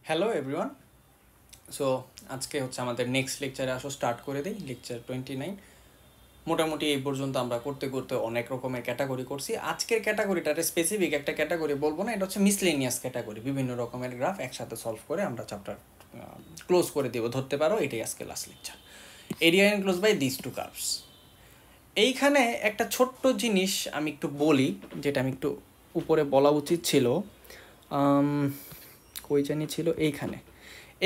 Hello everyone. So আজকে হচ্ছে আমাদের নেক্সট লেকচারে স্টার্ট করে দিই, লেকচার 29। মোটামুটি এই পর্যন্ত আমরা করতে করতে অনেক রকমের ক্যাটাগরি করছি। আজকের ক্যাটাগরিটারে স্পেসিফিক একটা ক্যাটাগরি বলবো না, এটা হচ্ছে মিসলেনিয়াস ক্যাটাগরি। বিভিন্ন রকমের গ্রাফ একসাথে সলভ করে আমরা চ্যাপ্টার ক্লোজ করে দেবো, ধরতে পারো এটাই আজকে last lecture. Area enclose by this two curves. এইখানে একটা ছোট্ট জিনিস আমি একটু বলি, যেটা আমি একটু উপরে বলা উচিত ছিল, কই জানি ছিল,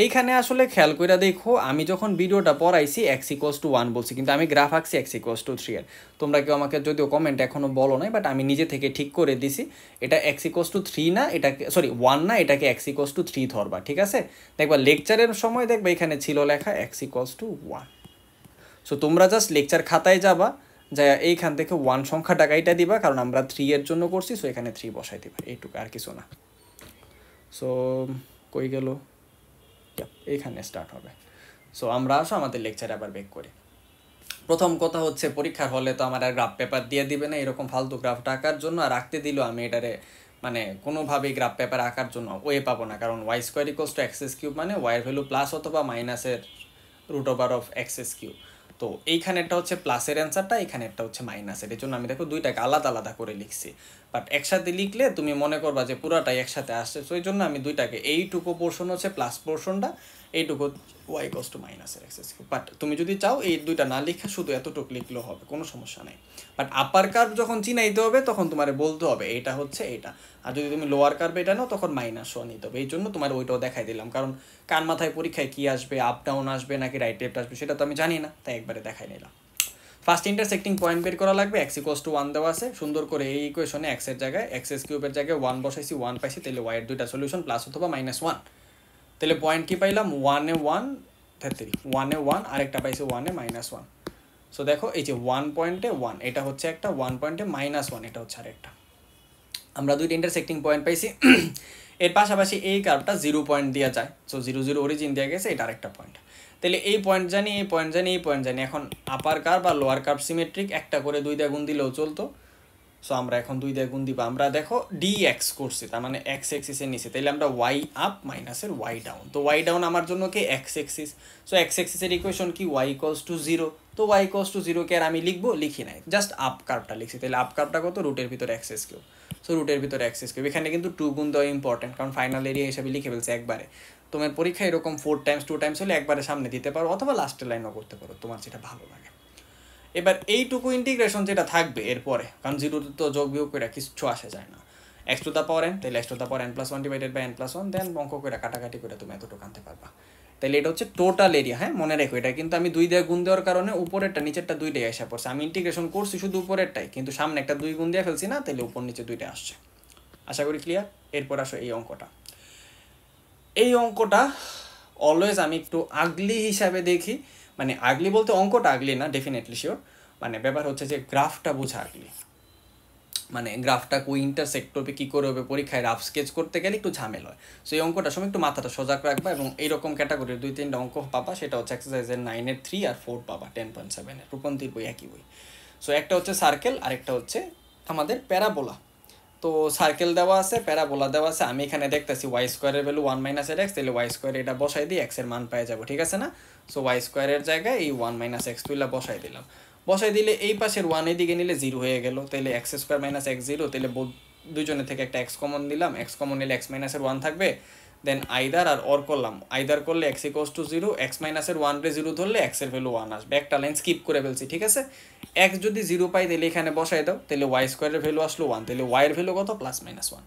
এইখানে আসলে খেয়াল করে দেখো, আমি যখন ভিডিওটা পড়াইছি x=1 বলছি, কিন্তু আমি গ্রাফ আঁকছি x=3 এর। তোমরা কেউ আমাকে যদিও কমেন্ট এখনও বলো নাই, বাট আমি নিজে থেকে ঠিক করে দিছি এটা x=3 না, এটাকে 1 না, এটাকে x=3 ধরবা, ঠিক আছে? দেখবা লেকচারের সময় দেখবা এখানে ছিল লেখা x=1। সো তোমরা জাস্ট লেকচার খাতায় যাবা, যা এইখান থেকে 1 সংখ্যাটা কাইটা দিবা, কারণ আমরা 3 এর জন্য করছি, সো এখানে 3 বসাই দিবা, এইটুকু, আর কিছু না। সো কই গেল, এইখানে স্টার্ট হবে। সো আমরা আমাদের লেকচারে আবার ব্যাক করি। প্রথম কথা হচ্ছে, পরীক্ষার হলে তো আমার আর গ্রাফ পেপার দিয়ে দিবে না এরকম ফালতু গ্রাফটা আঁকার জন্য, আর রাখতে দিল আমি এটারে মানে কোনোভাবেই গ্রাফ পেপার আঁকার জন্য ওয়ে পাবো না, কারণ y² মানে ওয়াইয়ের ভ্যালু প্লাস অথবা মাইনাসের √x²। তো এইখানেরটা হচ্ছে প্লাসের অ্যান্সারটা, এইখানেরটা হচ্ছে মাইনাসের। এই জন্য আমি দেখো দুইটাকে আলাদা আলাদা করে লিখছি, বাট একসাথে লিখলে তুমি মনে করবা যে পুরাটাই একসাথে আসছে। সো এই জন্য আমি দুইটাকে, এইটুকু পোর্শন হচ্ছে প্লাস পোর্শনটা, এইটুকু y=−x²। বাট তুমি যদি চাও এই দুইটা না লিখে শুধু এতটুকু লিখলেও হবে, কোনো সমস্যা নেই। বাট আপার কার্ভ যখন চিনাইতে হবে তখন তোমার বলতে হবে এটা হচ্ছে এটা, আর যদি তুমি লোয়ার কার্ভ এটা নাও তখন -1 নিতে হবে। এই জন্য তোমার ওইটাও দেখাই দিলাম, কারণ কার মাথায় পরীক্ষায় কী আসবে, আপ ডাউন আসবে নাকি রাইট লেফট আসবে সেটা তো আমি জানি না, তাই একবারে দেখাই নিলাম। ফার্স্ট ইন্টারসেক্টিং পয়েন্ট বের করা লাগবে। x=1 দেওয়া আছে, সুন্দর করে এই ইকুয়েশনে x এর জায়গায় x³ এর জায়গায় 1 বসাইছি, 1 পাইছি, তাহলে y এর দুইটা সলিউশন প্লাস অথবা -1। তাহলে পয়েন্ট কি পাইলাম, 1 এ 1, আরেকটা পাইছি 1 এ -1। সো দেখো এই যে 1.1 এটা হচ্ছে একটা, 1.−1 এটা হচ্ছে আরেকটা। আমরা দুইটা ইন্টারসেক্টিং পয়েন্ট পাইছি। এর পাশাপাশি এই কার্ভটা 0 পয়েন্ট দেওয়া যায়, সো 0 0 অরিজিন দেওয়া গেছে, এটা আরেকটা পয়েন্ট। তাহলে এই পয়েন্ট জানি, এই পয়েন্ট জানি, এই পয়েন্ট জানি। এখন আপার কার্ভ আর লোয়ার কার্ভ সিমেট্রিক, একটা করে 2 দিয়ে গুণ দিলেও চলতো। সো আমরা এখন 2 দিয়ে গুণ দিব। আমরা দেখো dx করছি, তার মানে x এক্সিসের নিচে, তাইলে আমরা y আপ মাইনাসের y ডাউন। তো y ডাউন আমার জন্য কি x এক্সিস। সো x এক্সিসের ইকুয়েশন কি, y=0। তো y=0 কে আর আমি লিখবো, লিখি নাই, জাস্ট আপ কার্ভটা লিখছি। তাহলে আপ কার্ভটা কত, রুটের ভিতরে x²। সো রুটের ভিতরে x²। এখানে কিন্তু 2 গুণ দেওয়া ইম্পর্টেন্ট, কারণ ফাইনাল এরিয়া হিসাবে লিখে ফেলছে একবারে। তোমার পরীক্ষা এরকম 4 টাইমস 2 টাইমস হলে একবারে সামনে দিতে পারো, অথবা লাস্টের লাইনও করতে পারো, তোমার যেটা ভালো লাগে। এবার এইটুকু ইন্টিগ্রেশন যেটা থাকবে এরপরে, কারণ 0 তো যোগ বিয়োগ করে কিছু আসে যায় না, x⁴n, তাহলে x⁴n+1/n+1, দেন অঙ্ক করে কাটাকাটি করে তুমি এতটুকু আনতে পারবা। তাহলে এটা হচ্ছে টোটাল এরিয়া। হ্যাঁ, মনে রেখো, এটা কিন্তু আমি 2 দিয়ে গুণ দেওয়ার কারণে উপরেরটা নিচেরটা দুইটাই আসা পড়ছে। আমি ইন্টিগ্রেশন করছি শুধু উপরেরটাই, কিন্তু সামনে একটা 2 গুণ দিয়ে ফেলছি না, তাহলে উপর নিচে দুইটা আসছে। আশা করি ক্লিয়ার। এরপর আসো এই অঙ্কটা। এই অঙ্কটা অলওয়েজ আমি একটু আগলি হিসাবে দেখি, মানে আগলি বলতে অঙ্কটা আগলি না, ডেফিনেটলি শিওর, মানে ব্যাপার হচ্ছে যে গ্রাফটা বোঝা আগলি, মানে গ্রাফটা কই ইন্টারসেক্ট করবে, কী করে হবে, পরীক্ষায় রাফ স্কেচ করতে গেলে একটু ঝামেলা হয়। সো এই অঙ্কটার সময় একটু মাথাটা সজাগ রাখবা, এবং এইরকম ক্যাটাগরির 2-3টা অঙ্ক পাবা, সেটা হচ্ছে এক্সারসাইজের 9-এর 3 আর 4 পাবা 10.7-এর, রূপন্তীর বই, একই বই। সো একটা হচ্ছে সার্কেল, আরেকটা হচ্ছে আমাদের প্যারাবোলা। তো সার্কেল দেওয়া আছে, প্যারাবোলা দেওয়া আছে। আমি এখানে দেখতেছি y² এর ভ্যালু 1 - x, তাহলে y² এটা বসাই দিই, x এর মান পেয়ে যাবো, ঠিক আছে না? সো y² এর জায়গায় এই 1 - x তুইলা বসাই দিলাম। বসাই দিলে এই পাশের 1 এদিকে নিলে 0 হয়ে গেল, তাহলে x² - x 0, তাহলে দুইজনের থেকে একটা x কমন দিলাম, x কমন নিলে x - 1 থাকবে। দেন আইদার আর অর করলাম, আইদার করলে x=0, x - 1 রে 0 ধরলে x এর ভ্যালু 1 আসবে। একটা লাইন স্কিপ করে ফেলছি, ঠিক আছে? x যদি 0 পাই তাহলে এখানে বসাই দাও, তাহলে y² এর ভ্যালু আসলো 1, তাহলে y এর ভ্যালু কত, +-1।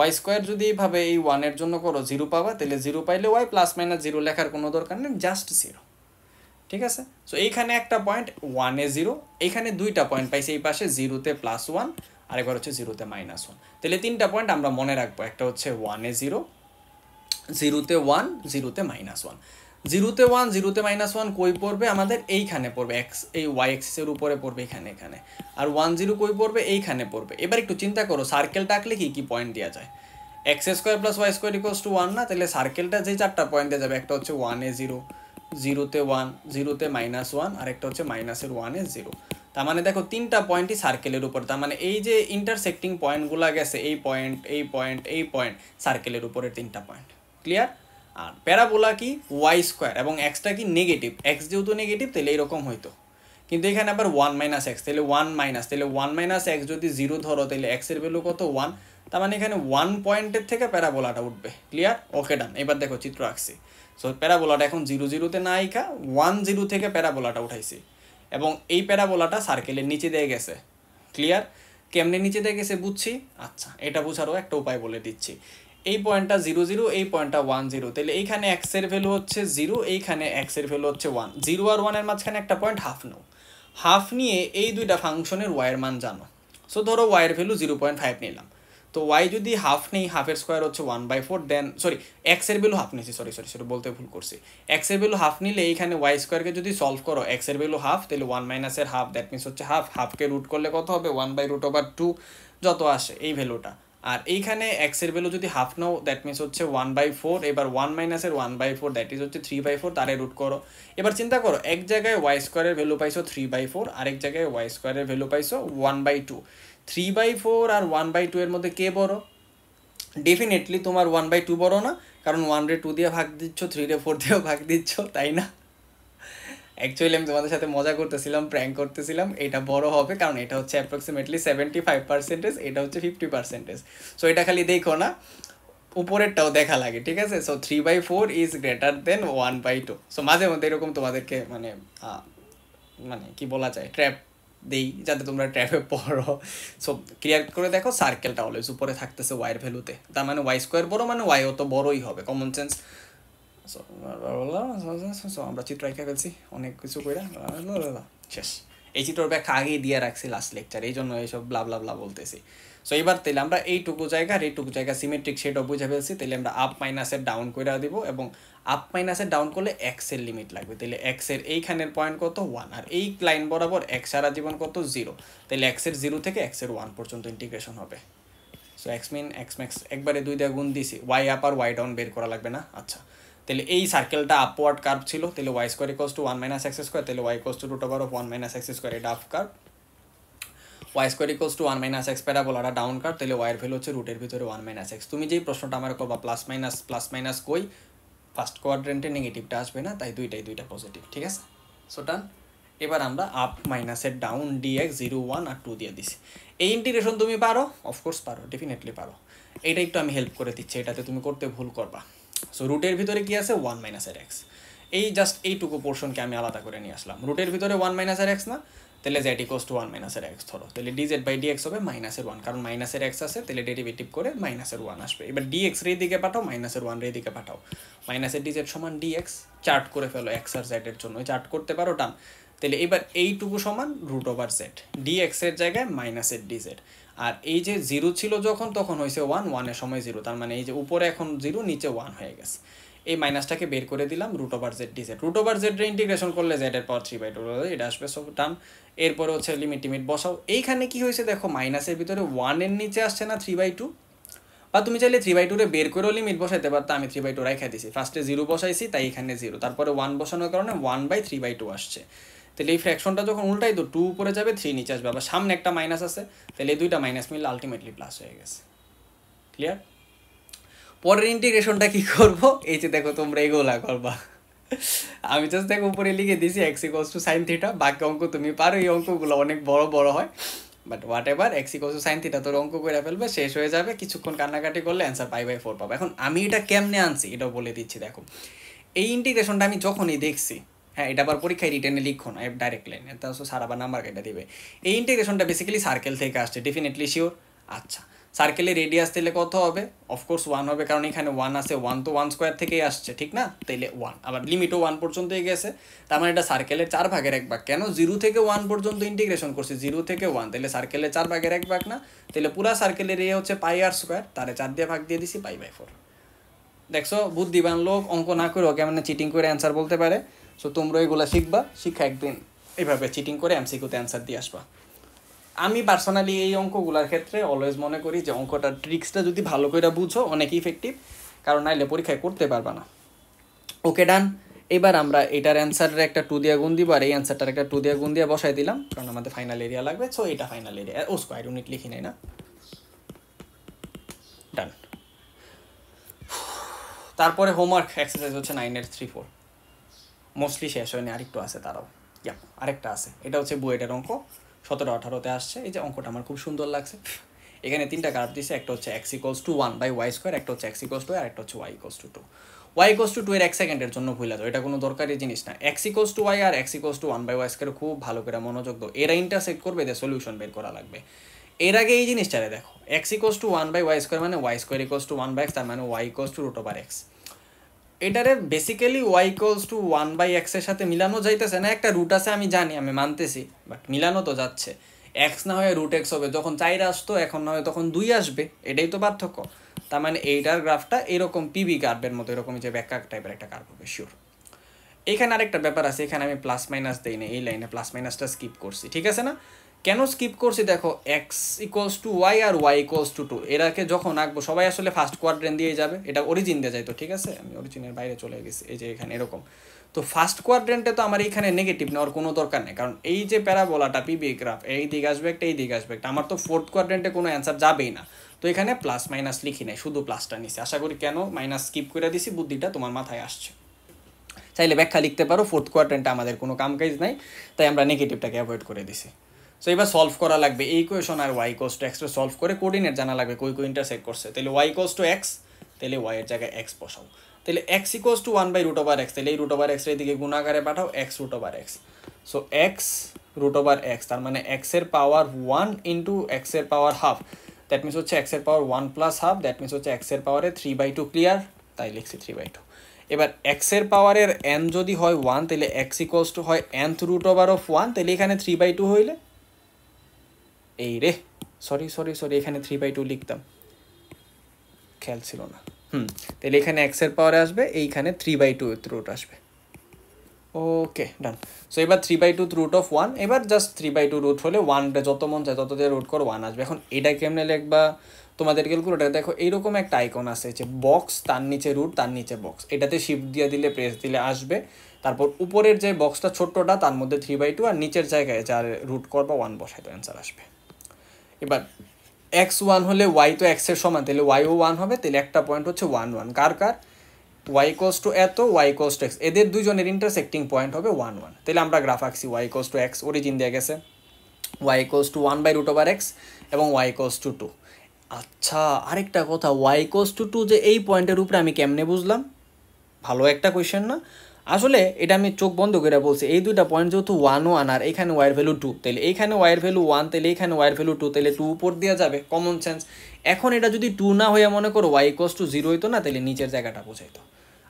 y² যদি এইভাবে এই 1 এর জন্য করো 0 পাবা, তাহলে 0 পাইলে y, +-0 লেখার কোনো দরকার নেই, জাস্ট 0, ঠিক আছে? সো এইখানে একটা পয়েন্ট 1 এ 0, এইখানে দুইটা পয়েন্ট পাইছি, এই পাশে 0-তে +1, আরেকবার হচ্ছে 0-তে -1। তাহলে 3টা পয়েন্ট আমরা মনে রাখবো, একটা হচ্ছে 1 এ 0, 0-তে 1, 0-তে -1। 0-তে 1, 0-তে -1 কই পড়বে আমাদের, এইখানে পড়বে, এই y এক্সিসের উপরে পড়বে, এখানে। আর 1 0 কই পড়বে, এইখানে পড়বে। এবার একটু চিন্তা করো, সার্কেলটা আঁকলে কি কি পয়েন্ট দেওয়া যায়, x² + y² 1 না, তাহলে সার্কেলটা যে 4টা পয়েন্ট দেওয়া যাবে, একটা হচ্ছে 1 এ 0, 0-তে 1, 0-তে -1, আর একটা হচ্ছে -1 এ 0। তার মানে দেখো 3টা পয়েন্টই সার্কেলের উপর, তার মানে এই যে ইন্টারসেক্টিং পয়েন্টগুলো গেছে, এই পয়েন্ট, এই পয়েন্ট, এই পয়েন্ট, সার্কেলের উপরে 3টা পয়েন্ট। ক্লিয়ার? আর প্যারাবোলা কি ওয়াই স্কোয়ার এবং এক্সটা কি নেগেটিভ, এক্স যেহেতু নেগেটিভ তাহলে এরকম হইতো, কিন্তু এখানে আবার 1 মাইনাস এক্স, তাহলে 1 মাইনাস, তাহলে 1 মাইনাস এক্স যদি 0 ধরো তাহলে এক্সের ভ্যালু কত 1, তার মানে এখানে 1 পয়েন্টের থেকে প্যারাবোলাটা উঠবে। ক্লিয়ার? ওকে ডান। এবার দেখো চিত্র আঁকছি। সো প্যারাবোলাটা এখন 0 0-তে না আইকা 1 0 থেকে প্যারাবোলাটা উঠাইছি এবং এই প্যারাবোলাটা সার্কেলের নিচে দিয়ে গেছে। ক্লিয়ার? কেমনে নিচে দিয়ে গেছে বুঝছি? আচ্ছা, এটা বোঝারও একটা উপায় বলে দিচ্ছি। এই পয়েন্টটা 0 0, এই পয়েন্টটা 1 0, তাহলে এইখানে এক্সের ভ্যালু হচ্ছে 0, এইখানে এক্সের ভ্যালু হচ্ছে 1। 0 আর 1 এর মাঝখানে একটা পয়েন্ট হাফ নাও, হাফ নিয়ে এই দুইটা ফাংশনের ওয়াইয়ের মান জানো। সো ধরো ওয়াইয়ের ভ্যালু 0.5 নিলাম, তো ওয়াই যদি হাফ নেই, হাফের স্কোয়ার হচ্ছে 1/4, দেন সরি এক্সের ভ্যালু হাফ নিয়েছি, সরি বলতে ভুল করছি। এক্সের ভ্যালু হাফ নিলে এইখানে ওয়াই স্কোয়ারকে যদি সলভ করো, এক্সের ভ্যালু হাফ, তাহলে 1 মাইনাসের হাফ, দ্যাট মিনস হচ্ছে হাফ, হাফকে রুট করলে কত হবে 1/√2 যত আসে এই ভ্যালুটা। আর এইখানে এক্সের ভ্যালু যদি হাফ নাও, দ্যাট মিনস হচ্ছে 1/4, এবার 1 মাইনাসের 1/4 দ্যাট ইজ হচ্ছে 3/4, তারে রুট করো। এবার চিন্তা করো, এক জায়গায় ওয়াই স্কোয়ারের ভ্যালু পাইছো 3/4, আরেক জায়গায় ওয়াই স্কোয়ারের ভ্যালু পাইছো 1/2। 3/4 আর 1/2 এর মধ্যে কে বড়? ডেফিনেটলি তোমার 1/2 বড় না, কারণ 1 রে 2 দিয়ে ভাগ দিচ্ছ, 3 রে 4 দিয়েও ভাগ দিচ্ছ, তাই না? অ্যাকচুয়ালি আমি তোমাদের সাথে মজা করতেছিলাম, প্র্যাঙ্ক করতেছিলাম। এটা বড় হবে কারণ এটা হচ্ছে অ্যাপ্রক্সিমেটলি 75%, এটা হচ্ছে 50%। সো এটা খালি দেখো না, উপরেরটাও দেখা লাগে, ঠিক আছে? So 3/4 is greater than 1/2। So মাঝে মধ্যে এরকম তোমাদেরকে মানে কি বলা যায়, ট্র্যাপ দেই যাতে তোমরা ট্র্যাপে পড়ো। সো ক্লিয়ার করে দেখো, সার্কেলটা অলওয়েজ উপরে থাকতেছে ওয়াইয়ের ভ্যালুতে, তার মানে ওয়াই স্কোয়ার বড় মানে ওয়াইও তো বড়ই হবে, কমন সেন্স। সো আমরা চিত্র এঁকে ফেলছি অনেক কিছু করে, শেষ। এই চিত্র ব্যাখ্যা আগেই দিয়ে রাখছি লাস্ট লেকচার, এই জন্য এইসব ব্লা ব্লা ব্লা বলতেছি। সো এবার তাহলে আমরা এইটুকু জায়গা সিমেট্রিক সেটাও বুঝে ফেলছি, তাহলে আমরা আপ মাইনাসের ডাউন করে দিব, এবং আপ মাইনাসের ডাউন করলে এক্সের লিমিট লাগবে। তাহলে এক্সের এইখানের পয়েন্ট কত 1, আর এই লাইন বরাবর এক্স সারা জীবন কত 0, তাহলে এক্সের 0 থেকে এক্সের 1 পর্যন্ত ইন্টিগ্রেশন হবে। সো এক্স মিন এক্স ম্যাক্স একবারে 2 দিয়ে গুণ দিছি, ওয়াই আপ আর ওয়াই ডাউন বের করা লাগবে না। আচ্ছা, তাহলে এই সার্কেলটা আপওয়ার্ড কার্ভ ছিল, তাহলে y square equals to 1 minus x square, তাহলে y equals to √1 minus x square, এটা up curve. Y square equals to 1 minus x প্যারাবোলাটা ডাউন কার্ভ, তাহলে ওয়াইয়ের ভ্যালু হচ্ছে রুটের ভিতরে 1 মাইনাস এক্স। তুমি যেই প্রশ্নটা আমার করবা প্লাস মাইনাস কই, ফার্স্ট কোয়াড্রেন্টে নেগেটিভটা আসবে না, তাই দুইটা পজিটিভ, ঠিক আছে? সো ডান। এবার আমরা আপ মাইনাসের ডাউন ডিএক্স 0 1 আর 2 দিয়ে দিছি। এই ইন্টিগ্রেশন তুমি পারো? অফকোর্স পারো, ডেফিনেটলি পারো। এইটা একটু আমি হেল্প করে দিচ্ছি, এটাতে তুমি করতে ভুল করবা। সো রুটের ভিতরে কি আছে 1 মাইনাসের এক্স, এই জাস্ট এইটুকু পোর্শনকে আমি আলাদা করে নিয়ে আসলাম। রুটের ভিতরে 1 মাইনাসের এক্স না, তাহলে জেড ইকুয়ালস টু 1 মাইনাসের এক্স ধরো, তাহলে ডিজেড বাই ডিএক্স হবে -1, কারণ মাইনাসের এক্স আছে, তাহলে ডেরিভেটিভ করে -1 আসবে। এবার ডিএক্স রে দিকে পাঠাও, -1 রে দিকে পাঠাও, মাইনাসের ডিজেড সমান ডিএক্স, চার্ট করে ফেলো এক্স আর জেড এর জন্য, চার্ট করতে পারো ডান। তাহলে এবার এইটুকু সমান √z, ডিএক্স এর জায়গায় মাইনাসের ডিজেড। আর এই যে 0 ছিল যখন, তখন হয়েছে 1 এর সময় 0, তার মানে এই যে উপরে এখন 0 নিচে 1 হয়ে গেছে। এই মাইনাসটাকে বের করে দিলাম, √z dz, √z রে ইন্টিগ্রেশন করলে z এর পাওয়ার 3/2 এটা আসবে, সব টার্ম। এরপরে হচ্ছে লিমিট বসাও। এইখানে কি হয়েছে দেখো, মাইনাসের ভিতরে 1 এর নিচে আসছে না 3/2, বা তুমি চাইলে 3/2 রে বের করেও লিমিট বসাইতে পারতো, আমি 3/2 রাইখা দিছি, ফার্স্টে 0 বসাইছি তাই এখানে 0, তারপরে 1 বসানোর কারণে 1/3/2 আসছে। তাহলে এই ফ্র্যাকশনটা যখন উল্টাই তো 2 উপরে যাবে 3 নিচে আসবে, আবার সামনে একটা মাইনাস আছে, তাহলে এই দুইটা মাইনাস মিললে আলটিমেটলি প্লাস হয়ে গেছে। ক্লিয়ার? পরের ইন্টিগ্রেশনটা কি করব, এই যে দেখো তোমরা এগুলা করবা, আমি জাস্ট দেখো উপরে লিখে দিয়েছি x equals to sine theta, বাকি অঙ্ক তুমি পারো, এই অঙ্কগুলো অনেক বড় বড় হয়, but what ever, x equals to sine theta তোর অঙ্ক করে ফেলবে, শেষ হয়ে যাবে, কিছুক্ষণ কান্নাকাটি করলে অ্যান্সার π/4 পাবে। এখন আমি এটা কেমনে আনছি এটাও বলে দিচ্ছি। দেখো এই ইন্টিগ্রেশনটা আমি যখনই দেখছি, হ্যাঁ এটা আবার পরীক্ষায় রিটেনে লিখো না, ডাইরেক্ট লাইন, এটা সারা আবার নাম্বার কেটে দিবে। এই ইন্টিগ্রেশনটা বেসিক্যালি সার্কেল থেকে আসছে, ডেফিনেটলি শিওর। আচ্ছা, সার্কেলের রেডিয়াস তাহলে কত হবে? অফকোর্স 1 হবে, কারণ এখানে 1 আছে, 1 তো 1 স্কোয়ার থেকেই আসছে, ঠিক না? তাইলে 1, আবার লিমিটও 1 পর্যন্তই গেছে, তার মানে এটা সার্কেলের 4 ভাগের 1 ভাগ। কেন? 0 থেকে 1 পর্যন্ত ইন্টিগ্রেশন করছি, 0 থেকে 1, তাহলে সার্কেলের 4 ভাগের 1 ভাগ না, তাহলে পুরা সার্কেলের এরিয়া হচ্ছে πr², তারে 4 দিয়ে ভাগ দিয়ে দিছি π/4। দেখছো বুদ্ধিমান লোক অঙ্ক না করে কেমন চিটিং করে অ্যান্সার বলতে পারে। সো তোমরা এগুলো শিখবা, শিক্ষা একদিন এইভাবে চিটিং করে এমসিকিউতে অ্যান্সার দিয়ে আসবা। আমি পার্সোনালি এই অঙ্কগুলোর ক্ষেত্রে অলওয়েজ মনে করি যে অঙ্কটার ট্রিক্সটা যদি ভালো করে বুঝো অনেক ইফেক্টিভ, কারণ নাইলে পরীক্ষায় করতে পারবা না। ওকে ডান। এবার আমরা এটার অ্যান্সারের একটা 2 দিয়ে গুণ দিব, আর এই অ্যান্সারটার একটা 2 দিয়ে গুণ দিয়ে বসাই দিলাম, কারণ আমাদের ফাইনাল এরিয়া লাগবে। সো এটা ফাইনাল এরিয়া, ও স্কোয়ার ইউনিট লিখি নাই না, ডান। তারপরে হোমওয়ার্ক এক্সারসাইজ হচ্ছে 9-এর 3-4 মোস্টলি শেষ হয়নি, আরেকটু আছে তারাও। আরেকটা আছে, এটা হচ্ছে বুয়েটের অঙ্ক 17-18-তে আসছে। এই যে অঙ্কটা আমার খুব সুন্দর লাগছে। এখানে 3টা কার্ভ দিছে, একটা হচ্ছে x=1/y², একটা হচ্ছে x=2, আর একটা হচ্ছে y=2। y=2 এর 1 সেকেন্ডের জন্য ভুলে যাও, এটা কোনো দরকারি জিনিস না। x=y আর x=1/y² খুব ভালো করে মনোযোগ দাও, এরা ইন্টারসেক্ট করবে, যে সলিউশন বের করা লাগবে। এর আগে এই জিনিসটারে দেখো, x=1/y² মানে y²=1/x, তার মানে y=√x। এটারে বেসিক্যালি y=1/x এর সাথে মিলানো যাইতেছে না, একটা রুট আছে আমি জানি, আমি মানতেছি, বাট মিলানো তো যাচ্ছে। এক্স না হয়ে √x হবে, যখন 4 আসতো এখন না হয় তখন 2 আসবে, এটাই তো পার্থক্য। তার মানে এইটার গ্রাফটা এরকম পিবি কার্ভের মতো, এরকম যে ব্যাকা টাইপের একটা কার্ভ হবে শিওর। এখানে আরেকটা ব্যাপার আছে, এখানে আমি প্লাস মাইনাস দেই না, এই লাইনে প্লাস মাইনাসটা স্কিপ করছি, ঠিক আছে না? কেন স্কিপ করছি দেখো, x=y আর y=2, এরাকে যখন আঁকবো সবাই আসলে ফার্স্ট কোয়াড্রেন্ট দিয়ে যাবে, এটা অরিজিন দিয়ে যাইতো, ঠিক আছে? আমি অরিজিনের বাইরে চলে গেছি, এই যে এখানে এরকম। তো ফার্স্ট কোয়াড্রেন্টে তো আমার এইখানে নেগেটিভ নেওয়ার কোনো দরকার নেই, কারণ এই যে প্যারাবোলাটা পিবি গ্রাফ, এই দিক আসবে একটা, এই দিক আসবে একটা, আমার তো ফোর্থ কোয়াড্রেন্টে কোনো অ্যান্সার যাবেই না। তো এখানে প্লাস মাইনাস লিখি নাই, শুধু প্লাসটা নিছি। আশা করি কেন মাইনাস স্কিপ করে দিছি বুদ্ধিটা তোমার মাথায় আসছে। চাইলে ব্যাখ্যা লিখতে পারো, ফোর্থ কোয়াড্রেন্টে আমাদের কোনো কাম কাজ নাই, তাই আমরা নেগেটিভটাকে অ্যাভয়েড করে দিছি। সো এবার সলভ করা লাগবে এই ইকুয়েশন, আর y=x সলভ করে কোঅর্ডিনেট জানা লাগবে, কই ইন্টারসেক্ট করছে। তাহলে y=x, তাহলে y এর জায়গায় x বসাও। তাহলে x=1/√x, তাহলে এই √x এর দিকে গুণাকারে পাঠাও, x√x। সো x√x, তার মানে x এর পাওয়ার 1 ইন্টু x এর পাওয়ার হাফ, দ্যাট মিনস হচ্ছে x এর পাওয়ার 1 প্লাস হাফ, দ্যাট মিনস হচ্ছে x এর পাওয়ারে 3/2 ক্লিয়ার, তাই লিখছি 3/2। এবার x এর পাওয়ারের n যদি হয় 1, তাহলে x হয় nth√1, তাহলে এখানে 3/2 হইলে এই রে, সরি, এখানে 3/2 লিখতাম, খেয়াল ছিল না। তাহলে এখানে x এর পাওয়ারে আসবে, এইখানে 3/2 রুট আসবে। ওকে, ডান। সো এবার 3/2 এবার জাস্ট 3/2 রুট হলে 1 যত মন চায় তত দিয়ে রুট করো, 1 আসবে। এখন এটা কেমনে লিখবা, তোমাদের ক্যালকুলেটার দেখো এইরকম একটা আইকন আছে, যে বক্স, তার নিচে রুট, তার নিচে বক্স, এটাতে শিফট দিয়ে দিলে, প্রেস দিলে আসবে। তারপর উপরের যে বক্সটা ছোট্টটা, তার মধ্যে 3/2, আর নিচের জায়গায় যার রুট করবা 1 বসাই, তো অ্যান্সার আসবে। এবার x1 হলে y তো x এর সমান, তাহলে y-ও 1 হবে, তাহলে একটা পয়েন্ট হচ্ছে 1 1, কার y=এত, y=x, এদের দুজনের ইন্টারসেক্টিং পয়েন্ট হবে 1 1। তাহলে আমরা গ্রাফ আঁকছি, y=x, অরিজিন দিয়ে গেছে, y=1/√x এবং y=2। আচ্ছা, আরেকটা কথা, y=2 যে এই পয়েন্টের উপরে আমি কেমনে বুঝলাম? ভালো একটা কোয়েশ্চেন না? আসলে এটা আমি চোখ বন্ধ করে বলছি, এই দুইটা পয়েন্ট যেহেতু 1 1 আর এখানে y এর ভ্যালু 2, তাহলে এইখানে y এর ভ্যালু 1, তাহলে এইখানে y এর ভ্যালু 2, তাহলে 2 উপর দেওয়া যাবে, কমন সেন্স। এখন এটা যদি 2 না হয়ে মনে করো y=0 হইতো না, তাহলে নিচের জায়গাটা বোঝাইতো।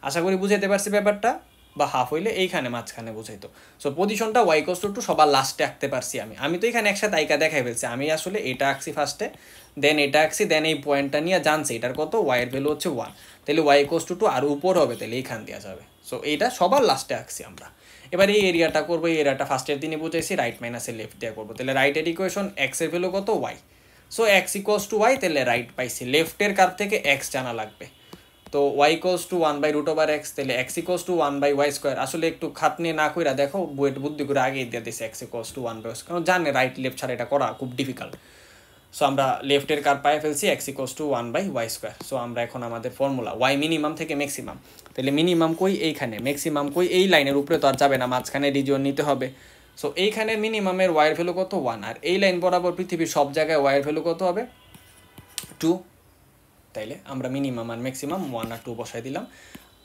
আশা করি বুঝাইতে পারছি ব্যাপারটা, বা হাফ হইলে এইখানে মাঝখানে বোঝাইতো। সো পজিশনটা y=2 সবার লাস্টে আঁকতে পারছি আমি তো এখানে একসাথে আইকা দেখাই ফেলছি। আমি আসলে এটা আঁকছি ফার্স্টে, দেন এটা আঁকছি, দেন এই পয়েন্টটা নিয়ে জানছি এটার কত, y এর ভ্যালু হচ্ছে 1, তাহলে y=2 আর উপর হবে, তাহলে এইখান দেওয়া যাবে। সো এইটা সবার লাস্টে আঁকছি আমরা। এবার এই এরিয়াটা করবো, এই এরিয়াটা ফার্স্টের দিনে বুঝাইছি, রাইট মাইনাসের লেফট দিয়ে করবো। তাহলে রাইটের ইকুয়েশন, x এর ভ্যালু কত, y, সো x=y, তাহলে রাইট পাইছি। লেফটের কার্ভ থেকে x জানা লাগবে, তো y=1/√x, তাহলে x=1/y²। আসলে একটু খাটনি না কইরা দেখো, বুদ্ধি করে আগেই দিয়ে দিছে x=1/y², কারণ জানে রাইট লেফট ছাড়া এটা করা খুব ডিফিকাল্ট। সো আমরা লেফটের কার্ভ পাই ফেলছি, x=1/y²। সো আমরা এখন আমাদের ফর্মুলা, y মিনিমাম থেকে ম্যাক্সিমাম, তাহলে মিনিমাম কই এইখানে, ম্যাক্সিমাম কই এই লাইনের উপরে, তো আর যাবে না, মাঝখানে রিজিয়ন নিতে হবে। সো এইখানে মিনিমামের y এর ভ্যালু কত, 1, আর এই লাইন বরাবর পৃথিবীর সব জায়গায় y এর ভ্যালু কত হবে, 2। তাইলে আমরা মিনিমাম আর ম্যাক্সিমাম 1 আর 2 বসাই দিলাম,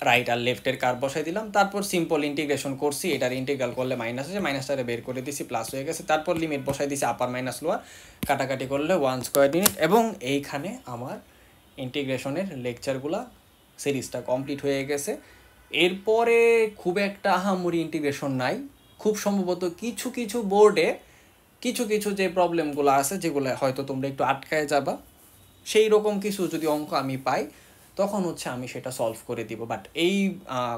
রাইট আর লেফটের কার্ভ বসাই দিলাম। তারপর সিম্পল ইন্টিগ্রেশন করছি, এটার ইন্টিগ্রাল করলে মাইনাস আছে, মাইনাসটারে বের করে দিছি, প্লাস হয়ে গেছে। তারপর লিমিট বসাই দিছি, আপার মাইনাস লোয়ার, কাটাকাটি করলে 1² ইউনিট। এবং এইখানে আমার ইন্টিগ্রেশনের লেকচারগুলা সিরিজটা কমপ্লিট হয়ে গেছে। এরপরে খুব একটা আহামরি ইন্টিগ্রেশন নাই, খুব সম্ভবত কিছু কিছু বোর্ডে কিছু কিছু যে প্রবলেমগুলো আছে, যেগুলো হয়তো তোমরা একটু আটকায় যাবা, সেই রকম কিছু যদি অঙ্ক আমি পাই, তখন হচ্ছে আমি সেটা সলভ করে দিব। বাট এই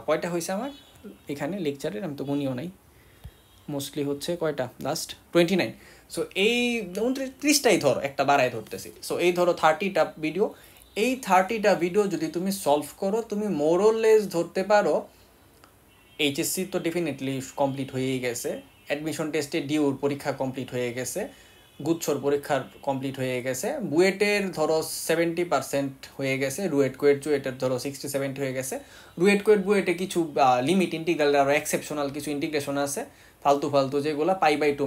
কয়টা হয়েছে আমার এখানে লেকচারের, আমি তো গুনিও নাই, মোস্টলি হচ্ছে কয়টা, লাস্ট 29। সো এই 29টাই ধরো, একটা বাড়ায় ধরতেছি। সো এই ধরো 30টা ভিডিও, এই 30টা ভিডিও যদি তুমি সলভ করো, তুমি মোরলেস ধরতে পারো এইচএসসি তো ডেফিনেটলি কমপ্লিট হয়েই গেছে, অ্যাডমিশন টেস্টে ডিউর পরীক্ষা কমপ্লিট হয়ে গেছে, গুচ্ছর পরীক্ষার কমপ্লিট হয়ে গেছে, বুয়েটের ধরো 70% হয়ে গেছে, রুয়েট কুয়েট চুয়েটের ধরো 60-70 হয়ে গেছে। রুয়েট কুয়েট বুয়েটে কিছু লিমিট ইন্টিগ্রাল আরও এক্সেপশনাল কিছু ইন্টিগ্রেশন আছে ফালতু ফালতু, যেগুলো π/2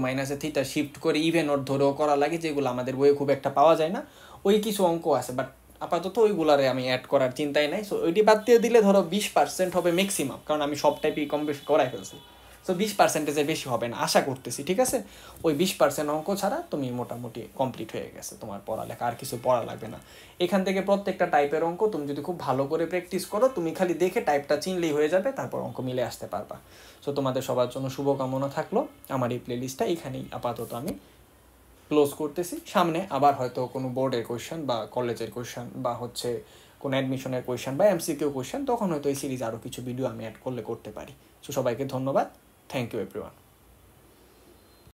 -θ শিফট করে ইভেন ওর ধরেও করা লাগে, যেগুলো আমাদের বইয়ে খুব একটা পাওয়া যায় না। ওই কিছু অঙ্ক আছে, বাট আপাতত ওইগুলারে আমি অ্যাড করার চিন্তাই নাই। সো ওইটি বাদ দিয়ে দিলে ধরো 20% হবে ম্যাক্সিমাম, কারণ আমি সব টাইপই কম বেশি করাই ফেলছি। সো 20%-এর বেশি হবে না আশা করতেছি, ঠিক আছে। ওই 20% অঙ্ক ছাড়া তুমি মোটামুটি কমপ্লিট হয়ে গেছে তোমার পড়ালেখা, আর কিছু পড়া লাগবে না। এখান থেকে প্রত্যেকটা টাইপের অঙ্ক তুমি যদি খুব ভালো করে প্র্যাকটিস করো, তুমি খালি দেখে টাইপটা চিনলেই হয়ে যাবে, তারপর অঙ্ক মিলে আসতে পারবা। সো তোমাদের সবার জন্য শুভকামনা থাকলো। আমার এই প্লেলিস্টটা এখানেই আপাতত আমি ক্লোজ করতেছি। সামনে আবার হয়তো কোনো বোর্ডের কোয়েশ্চেন বা কলেজের কোয়েশ্চেন বা হচ্ছে কোনো অ্যাডমিশনের কোয়েশ্চেন বা MCQ কোয়েশ্চেন, তখন হয়তো এই সিরিজ আরও কিছু ভিডিও আমি অ্যাড করলে করতে পারি। সো সবাইকে ধন্যবাদ। Thank you everyone.